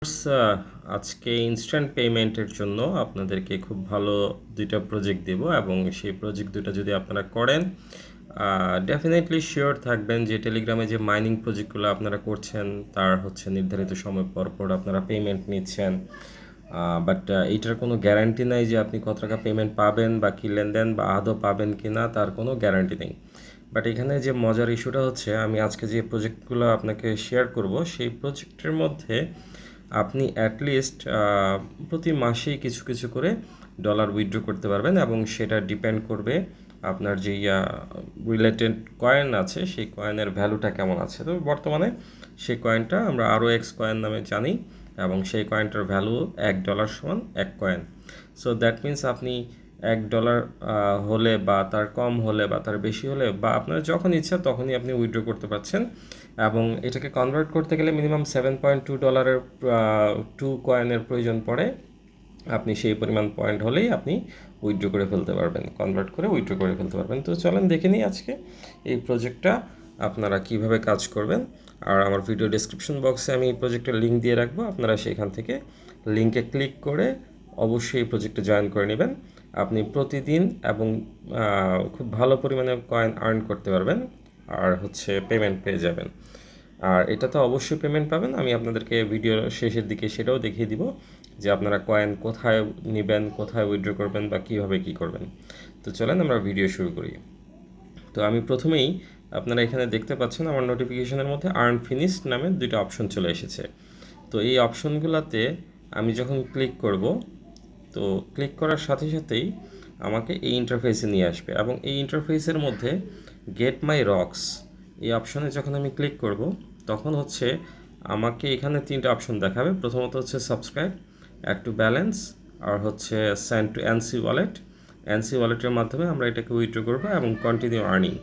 আজকে ইনস্ট্যান্ট পেমেন্টের জন্য আপনাদেরকে খুব ভালো দুইটা প্রজেক্ট দেব এবং সেই প্রজেক্ট দুটো যদি আপনারা করেন ডেফিনেটলি শিওর থাকবেন যে টেলিগ্রামে যে মাইনিং প্রজেক্টগুলো আপনারা করছেন তার হচ্ছে নির্ধারিত সময় পর পর আপনারা পেমেন্ট নিচ্ছেন। বাট এইটার কোনো গ্যারান্টি নাই যে আপনি কত টাকা পেমেন্ট পাবেন বা কী লেনদেন বা আদৌ পাবেন কি না তার কোনো গ্যারান্টি নেই। বাট এখানে যে মজার ইস্যুটা হচ্ছে, আমি আজকে যে প্রজেক্টগুলো আপনাকে শেয়ার করব সেই প্রজেক্টের মধ্যে আপনি অ্যাটলিস্ট প্রতি মাসেই কিছু কিছু করে ডলার উইথড্র করতে পারবেন এবং সেটা ডিপেন্ড করবে আপনার যে রিলেটেড কয়েন আছে সেই কয়েনের ভ্যালুটা কেমন আছে। তো বর্তমানে সেই কয়েনটা আমরা ROX কয়েন নামে জানি এবং সেই কয়েনটার ভ্যালু $1 সমান 1 কয়েন। সো দ্যাট মিন্স আপনি $1 হলে বা তার কম হলে বা তার বেশি হলে বা আপনার যখন ইচ্ছা তখনই আপনি উইথড্র করতে পারছেন। এবং এটাকে কনভার্ট করতে গেলে মিনিমাম $7.2 2 কয়েনের প্রয়োজন পড়ে। আপনি সেই পরিমাণ পয়েন্ট হলেই আপনি উইথড্র করে ফেলতে পারবেন, কনভার্ট করে উইথড্র করে ফেলতে পারবেন। তো চলেন দেখে নিই আজকে এই প্রজেক্টটা আপনারা কিভাবে কাজ করবেন। আর আমার ভিডিও ডেসক্রিপশন বক্সে আমি এই প্রজেক্টের লিঙ্ক দিয়ে রাখবো, আপনারা সেখান থেকে লিঙ্কে ক্লিক করে অবশ্যই এই প্রজেক্টে জয়েন করে নেবেন। আপনি প্রতিদিন এবং খুব ভালো পরিমাণে কয়েন আর্ন করতে পারবেন আর হচ্ছে পেমেন্ট পেয়ে যাবেন। আর এটা তো অবশ্যই পেমেন্ট পাবেন, আমি আপনাদেরকে ভিডিও শেষের দিকে সেটাও দেখিয়ে দিব যে আপনারা কয়েন কোথায় নেবেন, কোথায় উইথড্র করবেন বা কীভাবে কী করবেন। তো চলেন আমরা ভিডিও শুরু করি। তো আমি প্রথমেই আপনারা এখানে দেখতে পাচ্ছেন আমার নোটিফিকেশনের মধ্যে আর্ন ফিনিশড নামে দুইটা অপশন চলে এসেছে। তো এই অপশনগুলোতে আমি যখন ক্লিক করব, তো ক্লিক করার সাথে সাথেই আমাকে এই ইন্টারফেসে নিয়ে আসবে এবং এই ইন্টারফেসের মধ্যে গেট মাই রক্স এই অপশনে যখন আমি ক্লিক করব তখন হচ্ছে আমাকে এখানে তিনটা অপশন দেখাবে। প্রথমত হচ্ছে সাবস্ক্রাইব, অ্যাড টু ব্যালেন্স আর হচ্ছে send to NC wallet. NC ওয়ালেটের মাধ্যমে আমরা এটাকে উইথড্র করবো এবং কন্টিনিউ আর্নিং।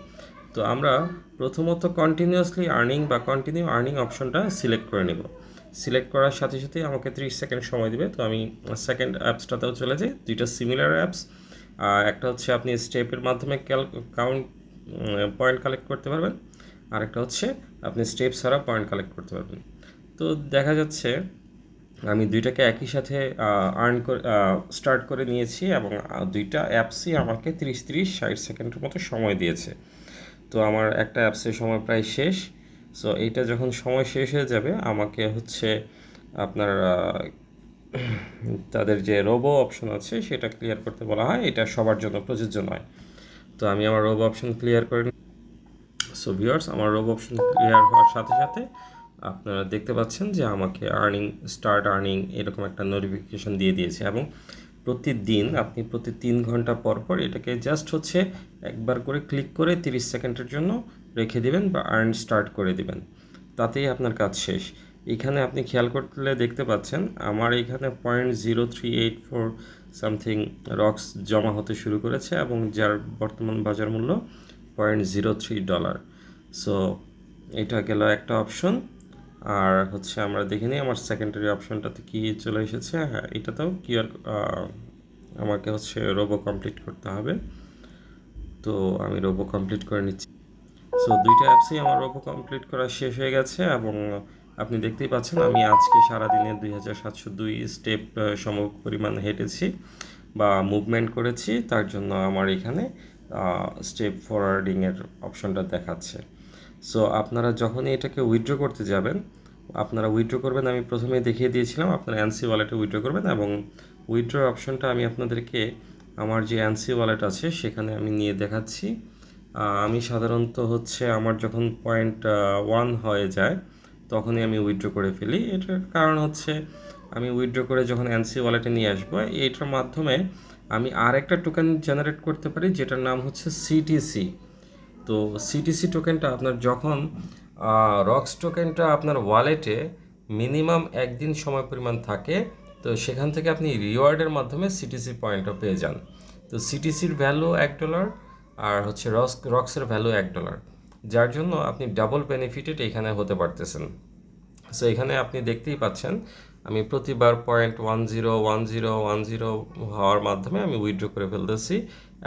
তো আমরা প্রথমত কন্টিনিউয়াসলি আর্নিং বা কন্টিনিউ আর্নিং অপশনটা সিলেক্ট করে নেব। সিলেক্ট করার সাথে সাথেই আমাকে 30 সেকেন্ড সময় দেবে। তো আমি সেকেন্ড অ্যাপসটাতেও চলে যাই। দুইটা সিমিলার অ্যাপস, একটা হচ্ছে আপনি স্টেপের মাধ্যমে কাউন্ট পয়েন্ট কালেক্ট করতে পারবেন, আর একটা হচ্ছে আপনি স্টেপ ছাড়া পয়েন্ট কালেক্ট করতে পারবেন। তো দেখা যাচ্ছে আমি দুইটাকে একই সাথে আর্ন করে স্টার্ট করে নিয়েছি এবং দুইটা অ্যাপসই আমাকে 30-60 সেকেন্ডের মতো সময় দিয়েছে। তো আমার একটা অ্যাপসের সময় প্রায় শেষ। সো এইটা যখন সময় শেষ হয়ে যাবে আমাকে হচ্ছে আপনার তাদের যে রোবো অপশন আছে সেটা ক্লিয়ার করতে বলা হয়। এটা সবার জন্য প্রযোজ্য নয়। তো আমি আমার রোবো অপশন ক্লিয়ার করে নিই। সো ভিউয়ার্স, আমার রোবো অপশন ক্লিয়ার হওয়ার সাথে সাথে আপনারা দেখতে পাচ্ছেন যে আমাকে স্টার্ট আর্নিং এরকম একটা নোটিফিকেশন দিয়ে দিয়েছে এবং প্রতিদিন আপনি প্রতি 3 ঘন্টা পর পর এটাকে জাস্ট হচ্ছে একবার করে ক্লিক করে 30 সেকেন্ডের জন্য রেখে দিবেন বা আর্ন স্টার্ট করে দিবেন, তাতেই আপনার কাজ শেষ। এখানে আপনি খেয়াল করলে দেখতে পাচ্ছেন আমার এখানে 0.0384 সামথিং রক্স জমা হতে শুরু করেছে এবং যার বর্তমান বাজার মূল্য $0.03। সো এটা গেল একটা অপশন। আর হচ্ছে আমরা দেখে নিই আমার সেকেন্ডারি অপশনটাতে কি চলে এসেছে। হ্যাঁ, এটাতেও আমাকে হচ্ছে রোবো কমপ্লিট করতে হবে। তো আমি রোবো কমপ্লিট করে নিচ্ছি। সো দুইটা অ্যাপসেই আমার রোবো কমপ্লিট করা শেষ হয়ে গেছে এবং আপনি দেখতেই পাচ্ছেন আমি আজকে সারাদিনে 2702 স্টেপ সম পরিমাণ হেঁটেছি বা মুভমেন্ট করেছি। তার জন্য আমার এখানে স্টেপ ফরওয়ার্ডিংয়ের অপশনটা দেখাচ্ছে। সো আপনারা যখনই এটাকে উইথড্র করতে যাবেন, আপনারা উইথড্র করবেন আমি প্রথমেই দেখিয়ে দিয়েছিলাম, আপনারা এনসি ওয়ালেটে উইথড্র করবেন এবং উইথড্র অপশনটা আমি আপনাদেরকে আমার যে এনসি ওয়ালেট আছে সেখানে আমি নিয়ে দেখাচ্ছি। আমি সাধারণত হচ্ছে আমার যখন 0.1 হয়ে যায় তখনই আমি উইথড্র করে ফেলি। এটার কারণ হচ্ছে আমি উইথড্র করে যখন এনসি ওয়ালেটে নিয়ে আসবো এইটার মাধ্যমে আমি আরেকটা টোকেন জেনারেট করতে পারি যেটার নাম হচ্ছে সিটিসি। তো সিটিসি টোকেনটা আপনার যখন রক্স টোকেনটা আপনার ওয়ালেটে মিনিমাম একদিন সময় পরিমাণ থাকে, তো সেখান থেকে আপনি রিওয়ার্ডের মাধ্যমে সিটিসি পয়েন্টও পেয়ে যান। তো সিটিসির ভ্যালু $1 আর হচ্ছে রক্সের ভ্যালু $1, যার জন্য আপনি ডাবল বেনিফিটেড এখানে হতে পারতেছেন। সো এখানে আপনি দেখতেই পাচ্ছেন আমি প্রতিবার 0.101010 হওয়ার মাধ্যমে আমি উইথড্র করে ফেলতেছি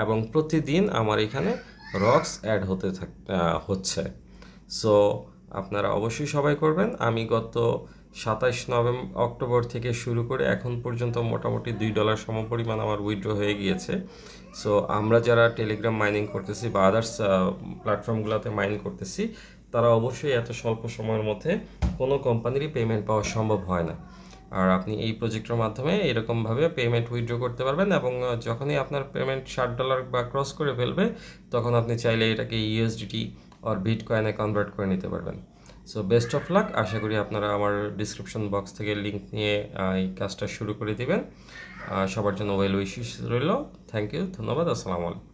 এবং প্রতিদিন আমার এখানে রক্স অ্যাড হচ্ছে। সো আপনারা অবশ্যই সবাই করবেন। আমি গত 27 অক্টোবর থেকে শুরু করে এখন পর্যন্ত মোটামুটি $2 সমপরিমাণ আমার উইথড্র হয়ে গিয়েছে। সো আমরা যারা টেলিগ্রাম মাইনিং করতেছি বা আদার্স প্ল্যাটফর্মগুলোতে মাইন করতেছি, তারা অবশ্যই এত স্বল্প সময়ের মধ্যে কোনো কোম্পানিরই পেমেন্ট পাওয়া সম্ভব হয় না। আর আপনি এই প্রজেক্টের মাধ্যমে এরকমভাবে পেমেন্ট উইথড্র করতে পারবেন, এবং যখনই আপনার পেমেন্ট $60 বা ক্রস করে ফেলবে, তখন আপনি চাইলে এটাকে ইউএসডিটি আর বিটকয়েনে কনভার্ট করে নিতে পারবেন। So best of luck. আশা করি আপনারা আমার ডিসক্রিপশন বক্স থেকে লিঙ্ক নিয়ে এই কাজটা শুরু করে দিবেন। সবার জন্য ওয়েল উইশিস রইল। থ্যাংক ইউ, ধন্যবাদ, আসসালামু আলাইকুম।